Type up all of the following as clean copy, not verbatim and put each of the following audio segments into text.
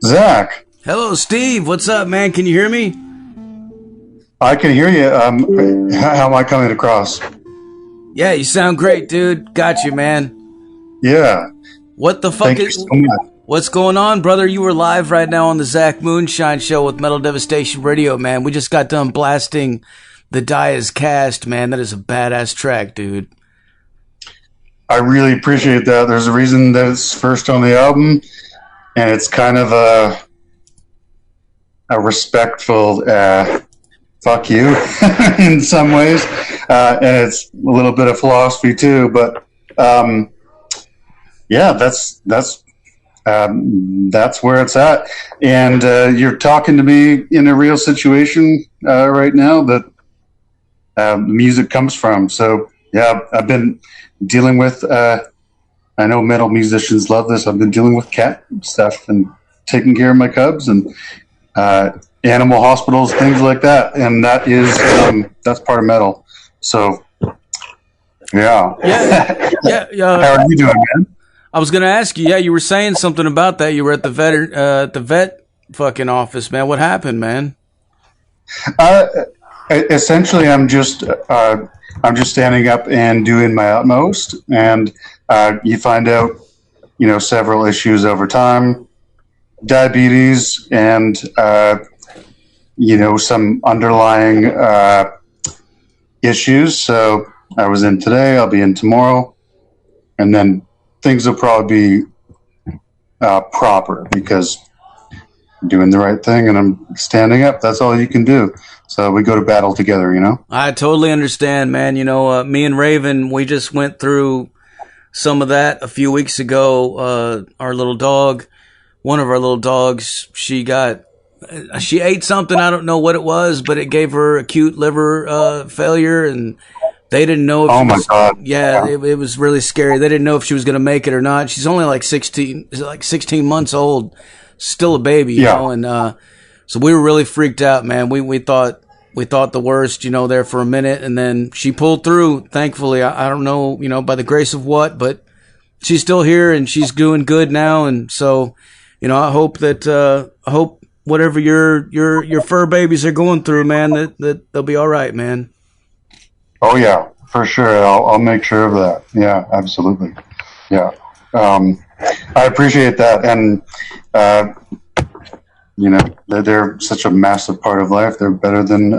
Zach, Hello, Steve. What's up, man? Can you hear me? I can hear you. How am I coming across? Yeah, you sound great, dude. Got you, man. Yeah. What the fuck Thank you is... so much. What's going on, brother? You were live right now on the Zach Moonshine Show with Metal Devastation Radio, man. We just got done blasting The Die Is Cast, man. That is a badass track, dude. I really appreciate that. There's a reason that it's first on the album, and it's kind of a respectful fuck you in some ways, and it's a little bit of philosophy too. But yeah, that's where it's at. And you're talking to me in a real situation right now that music comes from. So yeah, I've been dealing with. I know metal musicians love this. I've been dealing with cat stuff and taking care of my cubs and animal hospitals, things like that. And that is that's part of metal. So yeah. Yeah. How are you doing, man? I was gonna ask you. Yeah, you were saying something about that. You were at the vet fucking office, man. What happened, man? Essentially, I'm just standing up and doing my utmost, and you find out, several issues over time, diabetes, and some underlying issues. So I was in today. I'll be in tomorrow, and then things will probably be proper because I'm doing the right thing and I'm standing up. That's all you can do. So we go to battle together, I totally understand, man. Me and Raven, we just went through some of that a few weeks ago. Our little dog, one of our little dogs, she ate something. I don't know what it was, but it gave her acute liver failure, and they didn't know if oh my God. Yeah, it was really scary. They didn't know if she was going to make it or not. She's only like 16 months old, still a baby, and so we were really freaked out, man. We thought the worst, there for a minute, and then she pulled through. Thankfully, I don't know, by the grace of what, but she's still here and she's doing good now. And so, I hope whatever your fur babies are going through, man, that they'll be all right, man. Oh yeah, for sure. I'll make sure of that. Yeah, absolutely. Yeah. I appreciate that. And, they're such a massive part of life. They're better than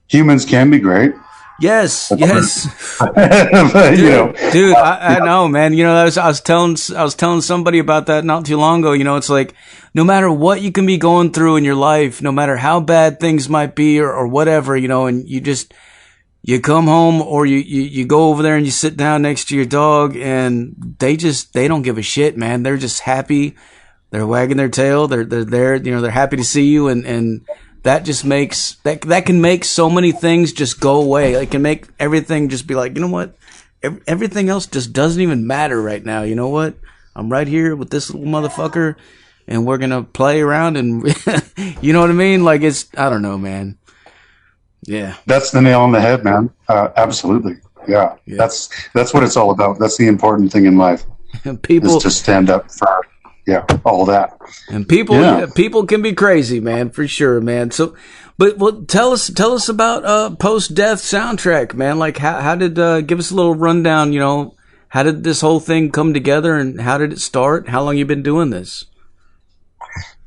humans can be great. Yes. But, dude, I know, man. I was telling somebody about that not too long ago. It's like no matter what you can be going through in your life, no matter how bad things might be or whatever, and you come home or you go over there and you sit down next to your dog and they don't give a shit, man. They're just happy. They're wagging their tail. They're there. They're happy to see you, and that just makes that can make so many things just go away. It can make everything just be like, you know what? Everything else just doesn't even matter right now. You know what? I'm right here with this little motherfucker, and we're gonna play around, and you know what I mean? Like I don't know, man. Yeah, that's the nail on the head, man. Absolutely. Yeah. That's what it's all about. That's the important thing in life. People is to stand up for. Yeah, all that. And people can be crazy, man, for sure, man. So, but tell us about post-death soundtrack, man. Like, how did give us a little rundown? How did this whole thing come together, and how did it start? How long you been doing this?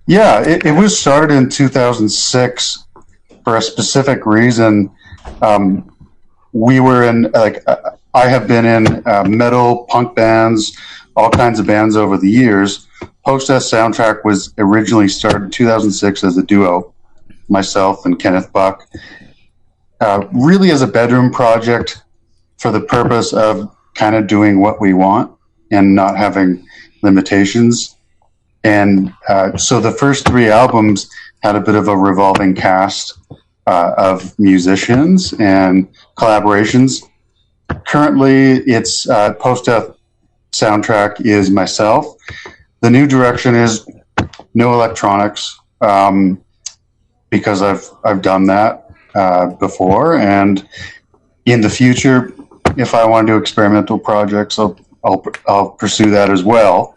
Yeah, it was started in 2006 for a specific reason. We were in I have been in metal, punk bands, all kinds of bands over the years. Post-Death Soundtrack was originally started in 2006 as a duo, myself and Kenneth Buck, really as a bedroom project for the purpose of kind of doing what we want and not having limitations. And so the first three albums had a bit of a revolving cast of musicians and collaborations. Currently, it's Post-Death Soundtrack is myself. The new direction is no electronics, because I've done that before, and in the future, if I want to do experimental projects, I'll pursue that as well.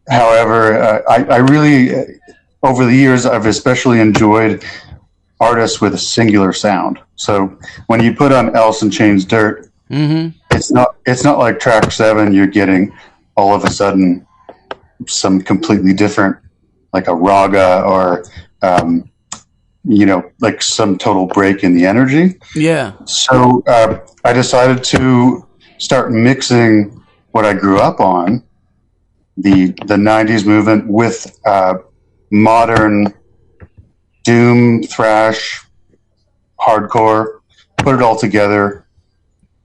However, I really, over the years, I've especially enjoyed artists with a singular sound. So when you put on Alice in Chains Dirt, it's not like track 7 you're getting all of a sudden some completely different, like a raga or like some total break in the energy. Yeah. So I decided to start mixing what I grew up on, the 90s movement, with modern doom, thrash, hardcore, put it all together,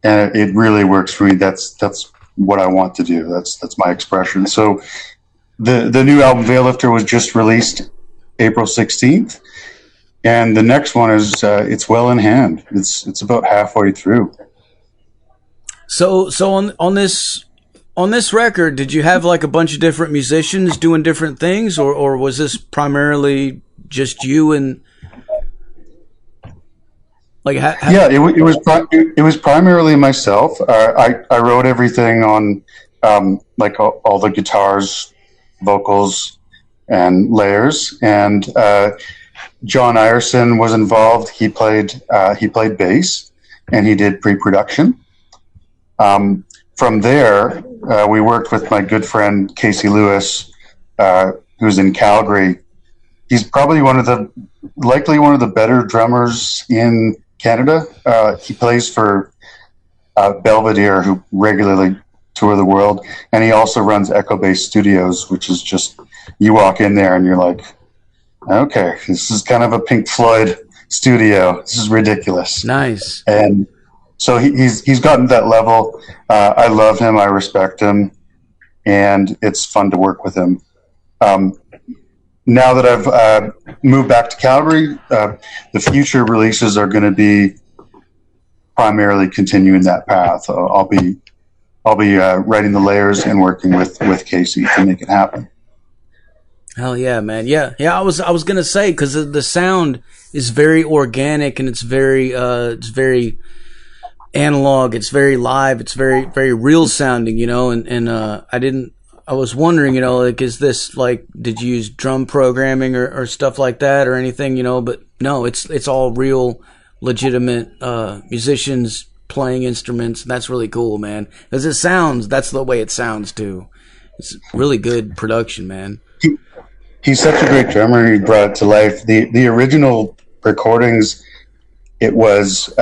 and it really works for me. That's what I want to do. That's my expression. So the new album Veil Lifter was just released April 16th, and the next one is it's well in hand. It's about halfway through. So on this record, did you have like a bunch of different musicians doing different things, or was this primarily just you and like? Yeah, it was primarily myself. I wrote everything on like all the guitars, vocals, and layers, and John Ireson was involved. He played bass, and he did pre-production. From there, we worked with my good friend Casey Lewis, who's in Calgary. He's probably likely one of the better drummers in Canada. He plays for Belvedere, who regularly tour the world, and he also runs Echo Base Studios, which is just, you walk in there and you're like, okay, this is kind of a Pink Floyd studio. This is ridiculous. Nice. And so he's gotten to that level. I love him. I respect him, and it's fun to work with him. Now that I've moved back to Calgary, the future releases are going to be primarily continuing that path. I'll be writing the layers and working with Casey to make it happen. Hell yeah, man. Yeah. I was gonna say, because the sound is very organic and it's very analog. It's very live. It's very, very real sounding, and I was wondering, like, is this like, did you use drum programming or stuff like that or anything, but no, it's all real legitimate, musicians playing instruments. And that's really cool, man. Cause that's the way it sounds too. It's really good production, man. He's such a great drummer. He brought it to life. The original recordings, it was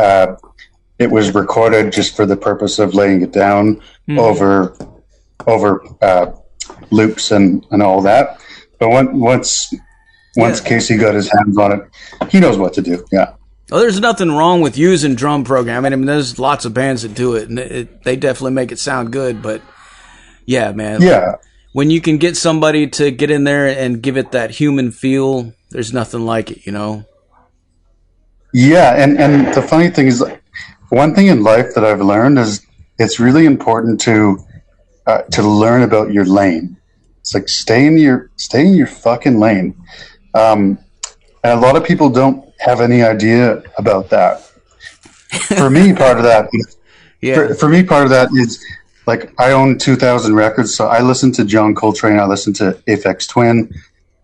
recorded just for the purpose of laying it down over loops and all that. But once Casey got his hands on it, he knows what to do. Yeah. Well, there's nothing wrong with using drum programming. I mean, there's lots of bands that do it, and they definitely make it sound good. But yeah, man. Yeah. When you can get somebody to get in there and give it that human feel, there's nothing like it, Yeah, and the funny thing is, one thing in life that I've learned is it's really important to learn about your lane. It's like stay in your fucking lane. And a lot of people don't have any idea about that. For me, part of that, for me, part of that is, like, I own 2,000 records, so I listen to John Coltrane, I listen to Aphex Twin,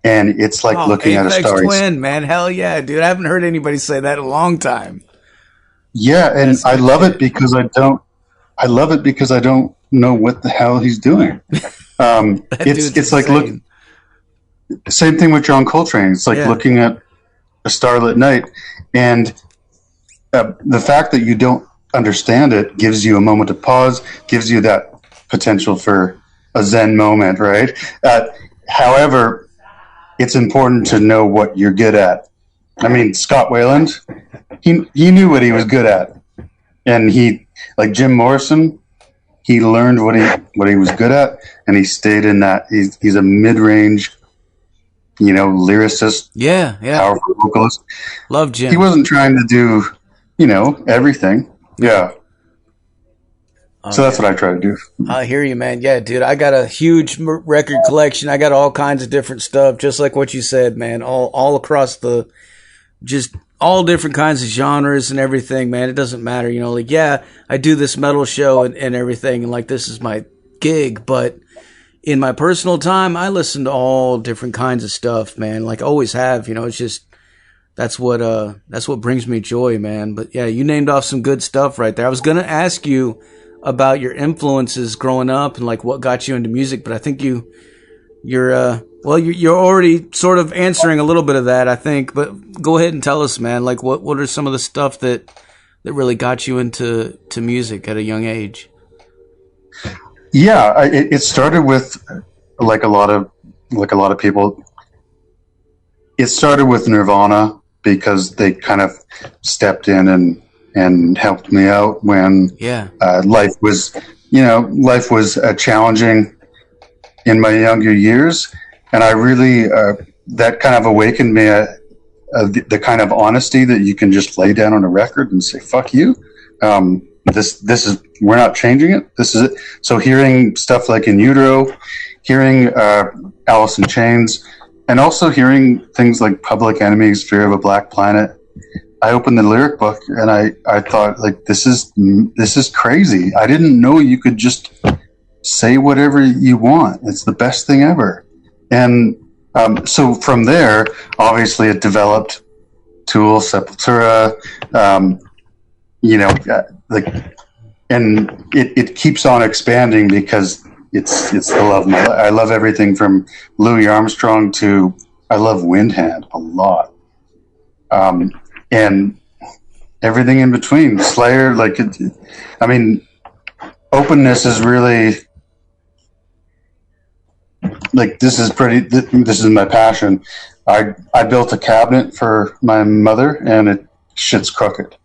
and it's like looking at a star. Aphex Twin, man, hell yeah, dude! I haven't heard anybody say that in a long time. Yeah, and I love it because I don't know what the hell he's doing. It's like same thing with John Coltrane. It's like looking at a starlit night, and the fact that you don't understand it gives you a moment of pause, gives you that potential for a Zen moment, right? However, it's important to know what you're good at. I mean, Scott Weiland, he knew what he was good at, and he, like Jim Morrison, he learned what he was good at, and he stayed in that. He's a mid-range, lyricist, powerful vocalist. Love Jim. He wasn't trying to do, everything. Yeah. So that's what I try to do. I hear you, man. Yeah, dude, I got a huge record collection. I got all kinds of different stuff, just like what you said, man. All across just all different kinds of genres and everything, man. It doesn't matter, I do this metal show and everything, and like this is my gig, but in my personal time, I listen to all different kinds of stuff, man. Like I always have, it's just, that's what brings me joy, man. But yeah, you named off some good stuff right there. I was going to ask you about your influences growing up and like what got you into music, but I think you're already sort of answering a little bit of that, I think, but go ahead and tell us, man, like what are some of the stuff that really got you into music at a young age? Yeah, it started with like a lot of people. It started with Nirvana because they kind of stepped in and helped me out when life was challenging in my younger years, and I really that kind of awakened me the kind of honesty that you can just lay down on a record and say "fuck you." This is, we're not changing it. This is it. So hearing stuff like In Utero, hearing Alice in Chains, and also hearing things like Public Enemy's Fear of a Black Planet, I opened the lyric book and I thought, like, this is crazy. I didn't know you could just say whatever you want. It's the best thing ever. And so from there, obviously it developed Tool, Sepultura, and it keeps on expanding because it's the love. I love everything from Louis Armstrong to, I love Windhand a lot, and everything in between. Slayer, openness is really like, this is my passion. I built a cabinet for my mother and shit's crooked.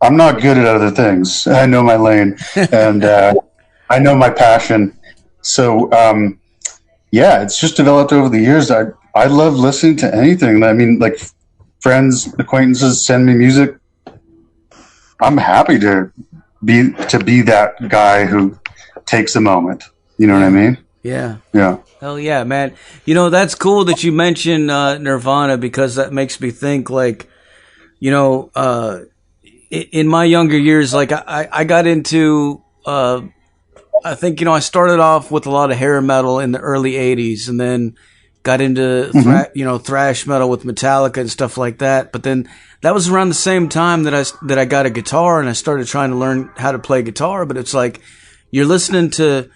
I'm not good at other things. I know my lane, and I know my passion. So, it's just developed over the years. I love listening to anything. I mean, like, friends, acquaintances send me music. I'm happy to be that guy who takes a moment. You know what I mean? Yeah. Yeah. Hell yeah, man. That's cool that you mentioned Nirvana, because that makes me think, like, in my younger years, like I got into, I think, I started off with a lot of hair metal in the early 80s and then got into, thrash metal with Metallica and stuff like that. But then that was around the same time that I got a guitar and I started trying to learn how to play guitar. But it's like, you're listening to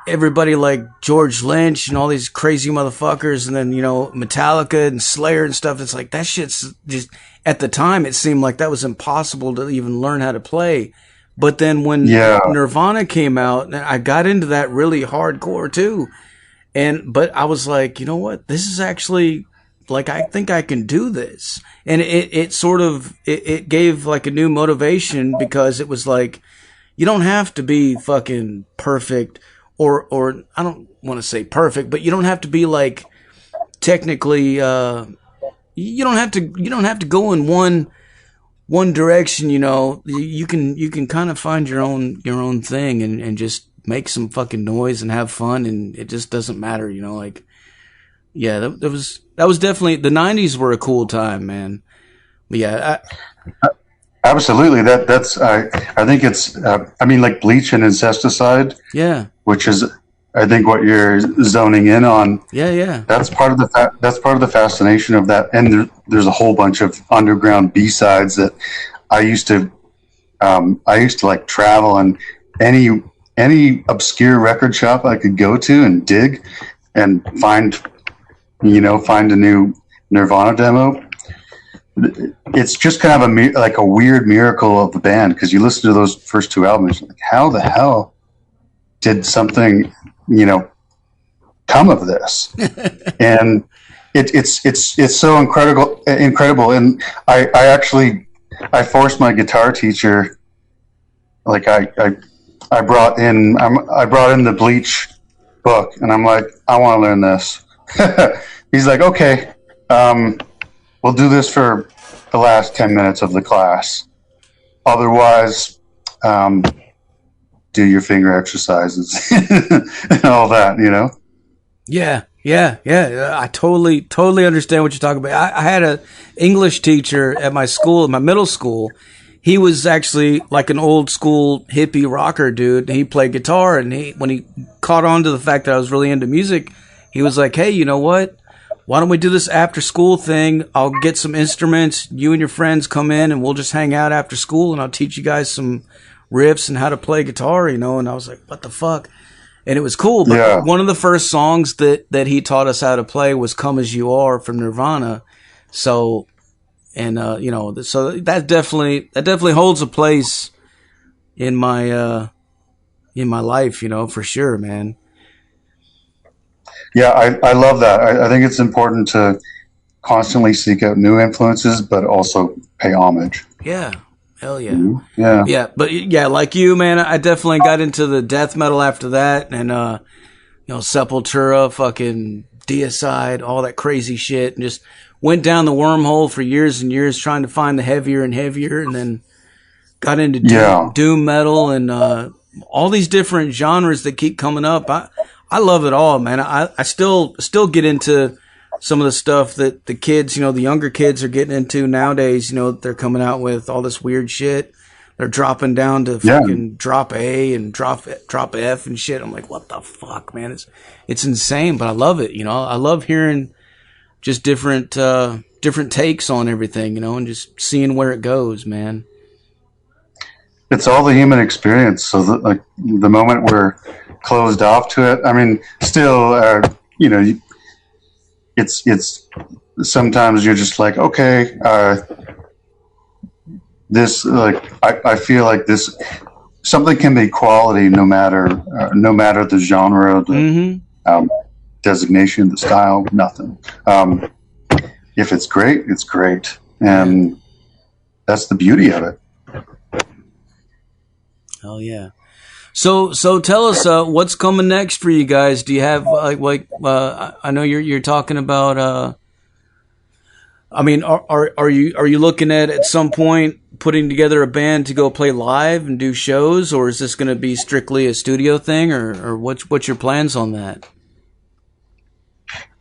everybody like George Lynch and all these crazy motherfuckers, and then, Metallica and Slayer and stuff. It's like, that shit's just, at the time, it seemed like that was impossible to even learn how to play. But then when Nirvana came out, I got into that really hardcore too. But I was like, you know what? This is actually, like, I think I can do this. And it sort of gave like a new motivation, because it was like, you don't have to be fucking perfect, or I don't want to say perfect, but you don't have to be like technically, you don't have to go in one direction. You can kind of find your own thing and just make some fucking noise and have fun, and it just doesn't matter. Like, yeah, that was definitely, the 90s were a cool time, man. But yeah, absolutely. That's I think it's like Bleach and Incesticide. Yeah. Which is, I think, what you're zoning in on. Yeah. That's part of the fascination of that. And there's a whole bunch of underground B-sides that I used to like travel, and any obscure record shop I could go to and dig and find a new Nirvana demo. It's just kind of a weird miracle of the band, because you listen to those first two albums, like, how the hell did something, come of this? And it's so incredible. And I forced my guitar teacher, like I brought in the Bleach book, and I'm like, I want to learn this. He's like, okay, we'll do this for the last 10 minutes of the class. Otherwise, do your finger exercises and all that, Yeah. I totally understand what you're talking about. I had a English teacher at my school, my middle school, he was actually like an old school hippie rocker dude. He played guitar, and when he caught on to the fact that I was really into music, he was like, "Hey, you know what? Why don't we do this after school thing? I'll get some instruments. You and your friends come in, and we'll just hang out after school, and I'll teach you guys some riffs and how to play guitar." And I was like, "What the fuck?" And it was cool. But one of the first songs that he taught us how to play was "Come As You Are" from Nirvana. So. And, so that definitely holds a place in my life, for sure, man. Yeah, I love that. I think it's important to constantly seek out new influences, but also pay homage. Yeah. Hell yeah. Mm-hmm. Yeah. Yeah. But yeah, like you, man, I definitely got into the death metal after that. And, Sepultura, fucking Deicide, all that crazy shit, and just went down the wormhole for years and years trying to find the heavier and heavier, and then got into doom metal and all these different genres that keep coming up. I love it all, man. I still get into some of the stuff that the kids, the younger kids are getting into nowadays. They're coming out with all this weird shit. They're dropping down to fucking drop A and drop F and shit. I'm like, what the fuck, man? It's insane, but I love it. I love hearing just different takes on everything, and just seeing where it goes, man. It's all the human experience. So the moment we're closed off to it, I mean, still, it's sometimes you're just like, okay, this, I feel like this, something can be quality no matter the genre, designation, the style, nothing. If it's great, it's great. And that's the beauty of it. Hell yeah. So tell us, what's coming next for you guys? Do you have I know you're talking about, I mean, are you looking at some point putting together a band to go play live and do shows, or is this going to be strictly a studio thing, or what's your plans on that?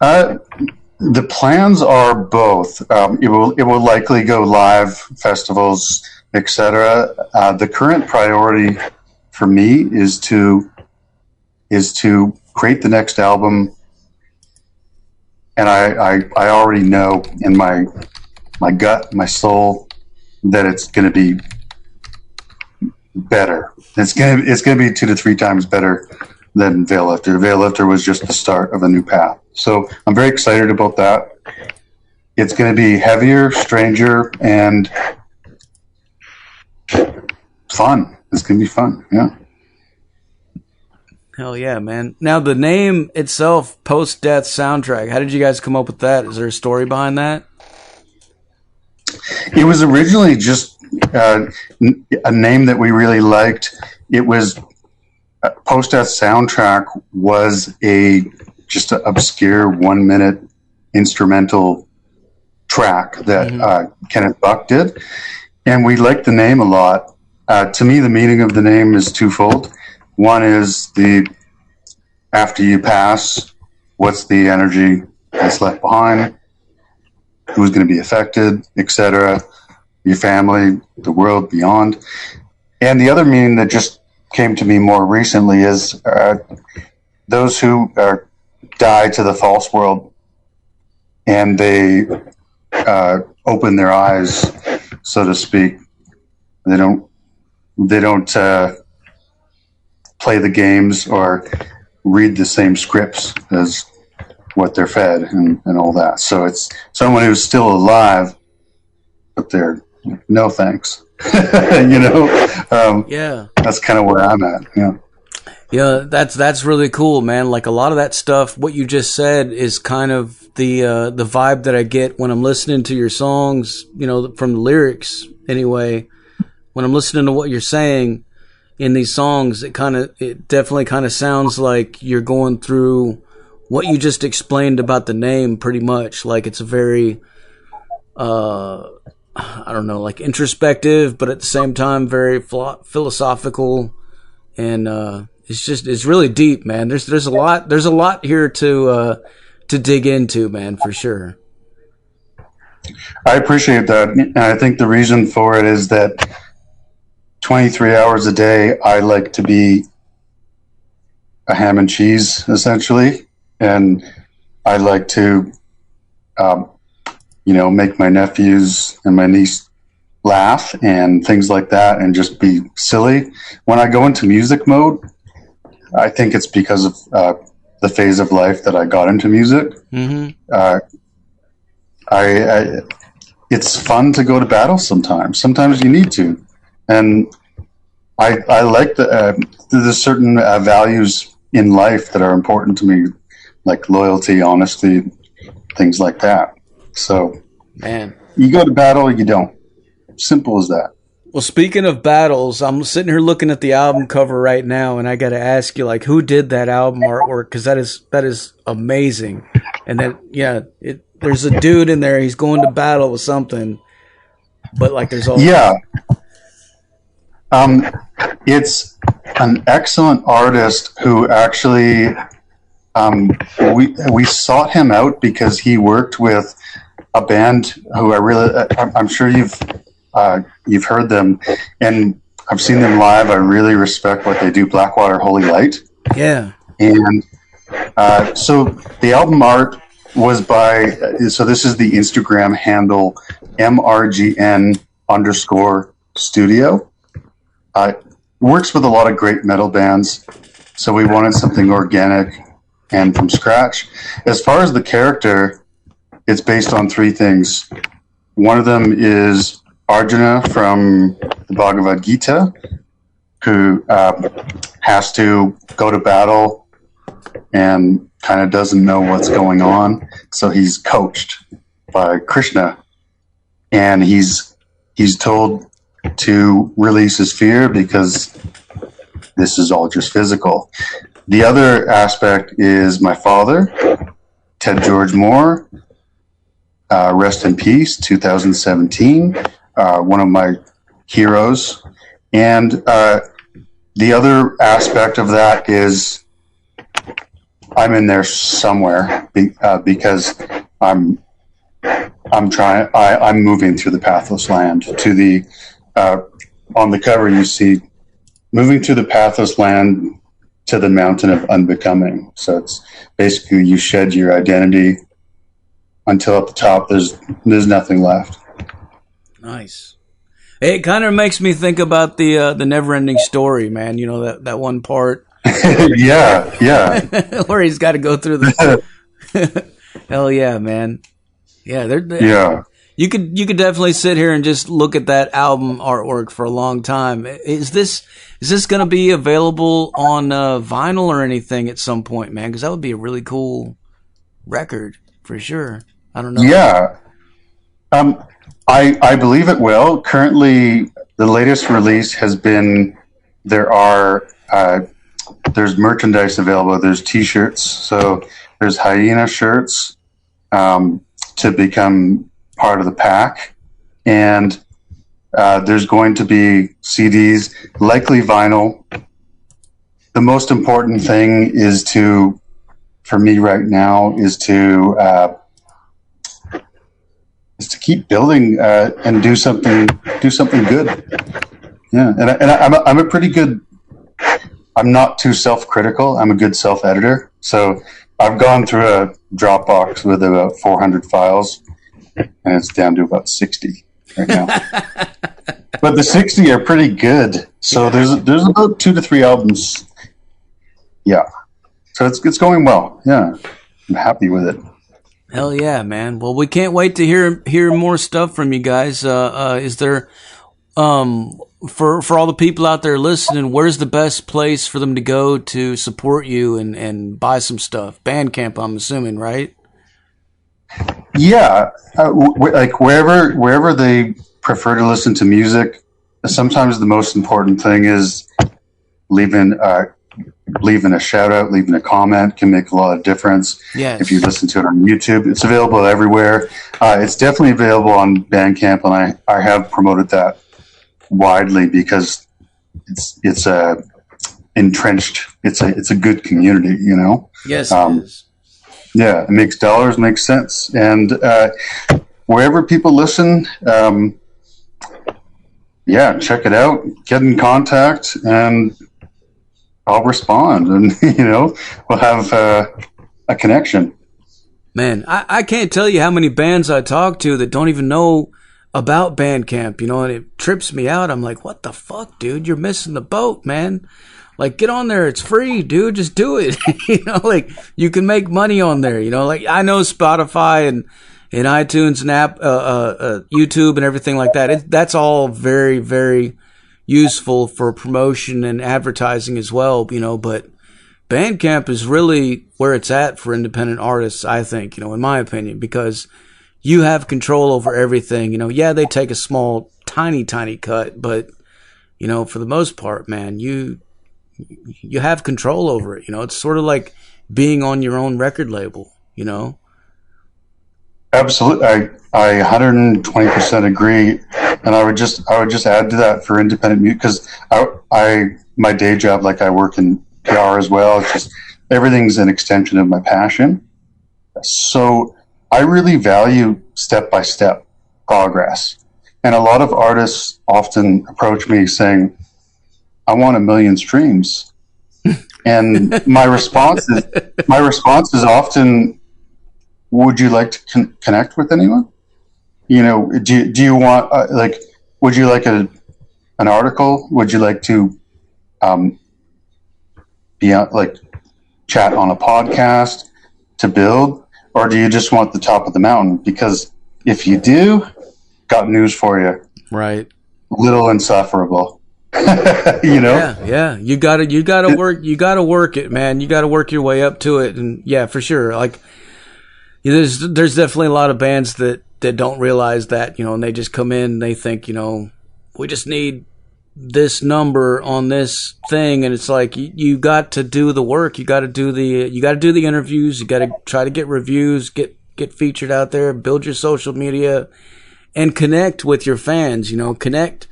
The plans are both. It will likely go live, festivals, etc. The current priority for me is to create the next album, and I already know in my gut, my soul, that it's going to be better. It's going to be 2 to 3 times better than Veillifter. Veillifter was just the start of a new path. So I'm very excited about that. It's going to be heavier, stranger, and fun. It's going to be fun. Yeah. Hell yeah, man. Now the name itself, Post Death Soundtrack, how did you guys come up with that? Is there a story behind that? It was originally just a name that we really liked. It was Post Death Soundtrack was just an obscure 1-minute instrumental track that Kenneth Buck did, and we liked the name a lot. To me, the meaning of the name is twofold. One is after you pass, what's the energy that's left behind, who's going to be affected, etc., your family, the world beyond. And the other meaning that just came to me more recently is those who die to the false world, and they open their eyes, so to speak. They don't play the games or read the same scripts as what they're fed and all that. So it's someone who's still alive, but they're no thanks. Yeah. That's kind of where I'm at. Yeah. Yeah, that's really cool, man. Like a lot of that stuff, what you just said is kind of the vibe that I get when I'm listening to your songs, from the lyrics anyway. When I'm listening to what you're saying in these songs, it definitely kind of sounds like you're going through what you just explained about the name pretty much. Like it's a very, I don't know, like introspective, but at the same time, very philosophical. And, it's really deep, man. There's a lot here to dig into, man, for sure. I appreciate that. And I think the reason for it is that 23 hours a day, I like to be a ham and cheese, essentially. And I like to, make my nephews and my niece laugh and things like that and just be silly. When I go into music mode, I think it's because of the phase of life that I got into music. Mm-hmm. It's fun to go to battle sometimes. Sometimes you need to. And I like there's certain values in life that are important to me, like loyalty, honesty, things like that. So, man, you go to battle or you don't. Simple as that. Well, speaking of battles, I'm sitting here looking at the album cover right now, and I got to ask you, like, who did that album artwork? Because that is amazing. And then, there's a dude in there. He's going to battle with something, but like, there's all it's an excellent artist who actually we sought him out because he worked with a band who I'm sure you've heard them, and I've seen them live. I really respect what they do. Blackwater Holy Light. Yeah. And so the album art was by, so this is the Instagram handle MRGN_studio. Works with a lot of great metal bands. So we wanted something organic and from scratch. As far as the character, it's based on three things. One of them is Arjuna from the Bhagavad Gita, who has to go to battle and kind of doesn't know what's going on. So he's coached by Krishna, and he's told to release his fear because this is all just physical. The other aspect is my father, Ted George Moore, rest in peace, 2017, one of my heroes. And the other aspect of that is I'm in there somewhere because I'm moving through the pathless land to the on the cover you see moving through the pathless land to the mountain of unbecoming. So it's basically you shed your identity until at the top there's nothing left. Nice. It kind of makes me think about the Never-Ending Story, man. You know, that one part. yeah. Where he's got to go through the. Hell yeah, man. Yeah, yeah. You could definitely sit here and just look at that album artwork for a long time. Is this going to be available on vinyl or anything at some point, man? Because that would be a really cool record for sure. I don't know. Yeah. I believe it will. Currently, the latest release has been there's merchandise available. There's T-shirts. So there's Hyena shirts to become part of the pack, and there's going to be CDs, likely vinyl. The most important thing is for me right now, is to keep building and do something good. Yeah, and I'm a pretty good. I'm not too self-critical. I'm a good self-editor. So I've gone through a Dropbox with about 400 files, and it's down to about 60 right now. But the 60 are pretty good. So there's about 2 to 3 albums. Yeah. So it's going well. Yeah. I'm happy with it. Hell yeah, man. Well, we can't wait to hear more stuff from you guys. Is there for all the people out there listening, where's the best place for them to go to support you and buy some stuff? Bandcamp, I'm assuming, right? Yeah, like wherever they prefer to listen to music. Sometimes the most important thing is leaving a shout out, leaving a comment can make a lot of difference. Yes. If you listen to it on YouTube, it's available everywhere. It's definitely available on Bandcamp, and I have promoted that widely because it's entrenched. It's a good community, you know. Yes, it is. Yeah, it makes dollars, makes sense. And wherever people listen, yeah, check it out, get in contact, and I'll respond, and we'll have a connection. Man, I can't tell you how many bands I talk to that don't even know about Bandcamp, and it trips me out. I'm like, what the fuck, dude? You're missing the boat, man. Like, get on there. It's free, dude. Just do it. Like, you can make money on there, like, I know Spotify and iTunes and app, YouTube and everything like that. That's all very, very useful for promotion and advertising as well, but Bandcamp is really where it's at for independent artists, I think, in my opinion, because you have control over everything. Yeah, they take a small, tiny, tiny cut, but, for the most part, man, you have control over it. It's sort of like being on your own record label, Absolutely. I 120% agree. And I would just add to that for independent music, because my day job, like, I work in PR as well. It's just, everything's an extension of my passion. So I really value step-by-step progress. And a lot of artists often approach me saying, I want 1 million streams. And my response is often, would you like to connect with anyone? Do you want, would you like an article? Would you like to be out, like, chat on a podcast to build? Or do you just want the top of the mountain? Because if you do, got news for you. Right. Little insufferable. Yeah. You gotta work it, man. You gotta work your way up to it. And yeah, for sure. Like, there's definitely a lot of bands that don't realize that, and they just come in and they think, we just need this number on this thing. And it's like, you got to do the work. You got to do the interviews. You got to try to get reviews, get featured out there, build your social media, and connect with your fans, connect.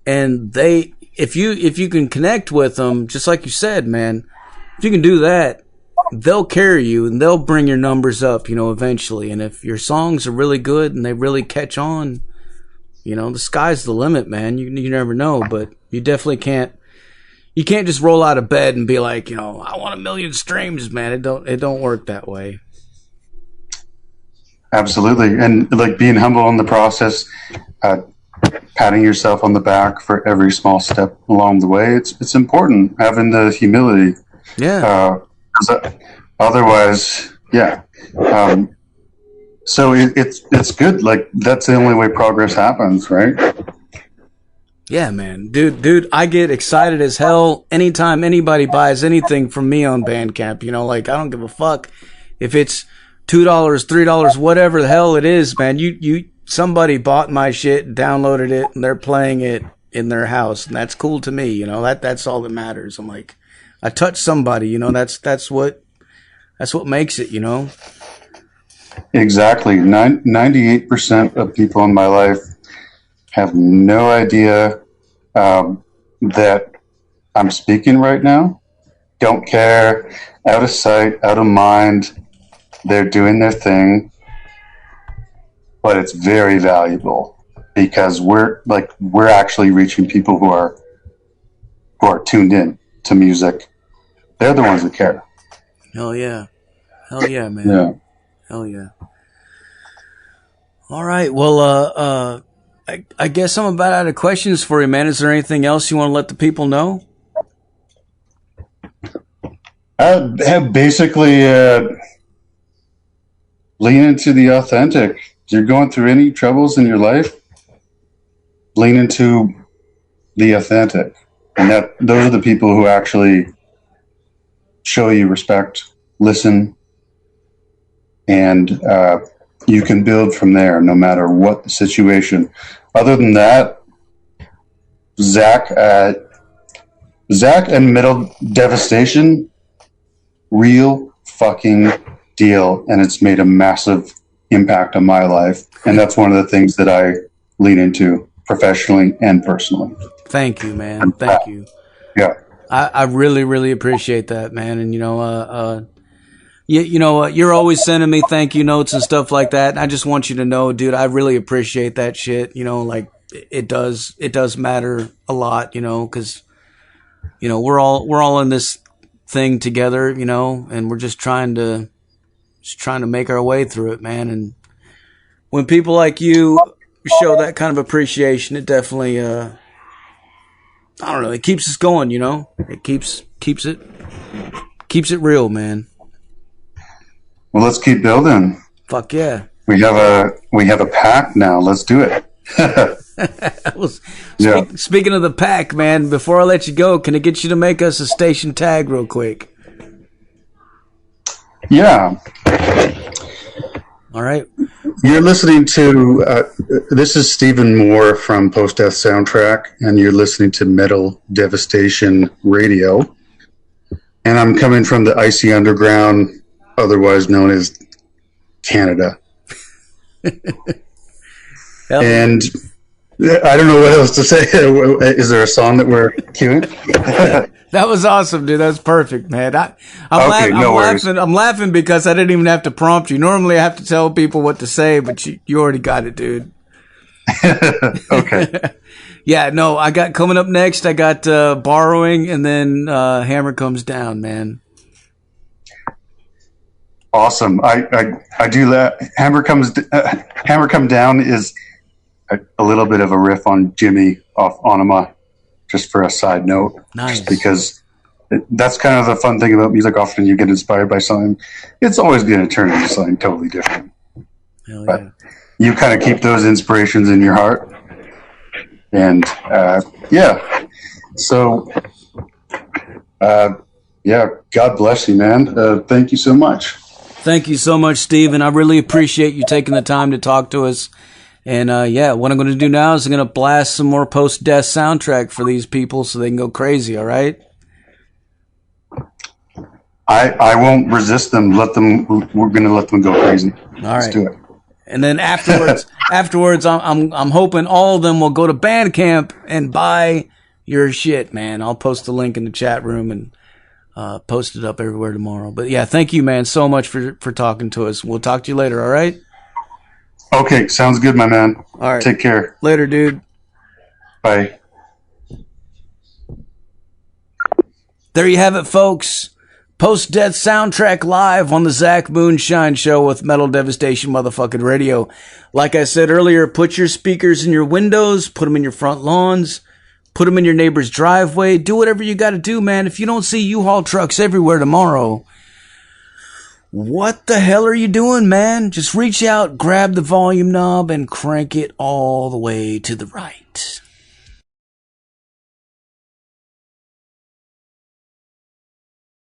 And if you can connect with them, just like you said, man, if you can do that, they'll carry you and they'll bring your numbers up, eventually. And if your songs are really good and they really catch on, the sky's the limit, man. You never know, but you definitely can't just roll out of bed and be like, I want 1 million streams, man. It don't work that way. Absolutely. And, like, being humble in the process, patting yourself on the back for every small step along the way. It's important, having the humility. Yeah. Otherwise, yeah. So it's good. Like, that's the only way progress happens, right? Yeah, man. Dude, I get excited as hell anytime anybody buys anything from me on Bandcamp. Like, I don't give a fuck if it's $2, $3, whatever the hell it is, man. Somebody bought my shit, downloaded it, and they're playing it in their house, and that's cool to me. That's all that matters. I'm like, I touched somebody. That's what makes it. Exactly. 98% of people in my life have no idea that I'm speaking right now. Don't care. Out of sight, out of mind. They're doing their thing. But it's very valuable, because we're actually reaching people who are tuned in to music. They're the ones that care. Hell yeah, man. Yeah. Hell yeah. All right. Well, I guess I'm about out of questions for you, man. Is there anything else you want to let the people know? Basically, lean into the authentic. If you're going through any troubles in your life, lean into the authentic. And those are the people who actually show you respect, listen, and you can build from there no matter what the situation. Other than that, Zach and Metal Devastation, real fucking deal, and it's made a massive impact on my life, and that's one of the things that I lean into professionally and personally. Thank you, man. Thank you. Yeah, I really, really appreciate that, man. And you're always sending me thank you notes and stuff like that. And I just want you to know, dude, I really appreciate that shit. Like, it does matter a lot, you know, because, you know, we're all in this thing together, you know, and we're just trying to make our way through it, man. And when people like you show that kind of appreciation, it definitely, I don't know, it keeps us going, you know. It keeps it real, man. Well, let's keep building. Fuck yeah. We have a pack now. Let's do it. Well, speaking of the pack, man, before I let you go, can I get you to make us a station tag real quick? Yeah. All right. You're listening to, this is Stephen Moore from Post Death Soundtrack, and you're listening to Metal Devastation Radio. And I'm coming from the icy underground, otherwise known as Canada. And I don't know what else to say. Is there a song that we're cueing? That was awesome, dude. That's perfect, man. I'm laughing because I didn't even have to prompt you. Normally I have to tell people what to say, but you already got it, dude. Okay. Yeah, no, I got coming up next. I got Borrowing, and then Hammer Comes Down, man. Awesome. I do that. Hammer Come Down is a little bit of a riff on Jimmy off Onima, just for a side note. Nice. Just because that's kind of the fun thing about music. Often you get inspired by something. It's always going to turn into something totally different. Hell yeah. But you kind of keep those inspirations in your heart. And, yeah. So, yeah, God bless you, man. Thank you so much. Thank you so much, Steven. I really appreciate you taking the time to talk to us. And, yeah, what I'm going to do now is I'm going to blast some more post-death soundtrack for these people so they can go crazy, all right? I won't resist them. We're going to let them go crazy. All Let's right. do it. And then afterwards, I'm hoping all of them will go to Bandcamp and buy your shit, man. I'll post the link in the chat room and post it up everywhere tomorrow. But yeah, thank you, man, so much for talking to us. We'll talk to you later, all right? Okay, sounds good, my man. All right. Take care. Later, dude. Bye. There you have it, folks. Post-death soundtrack live on the Zach Moonshine Show with Metal Devastation motherfucking radio. Like I said earlier, put your speakers in your windows, put them in your front lawns, put them in your neighbor's driveway. Do whatever you got to do, man. If you don't see U-Haul trucks everywhere tomorrow, what the hell are you doing, man? Just reach out, grab the volume knob, and crank it all the way to the right.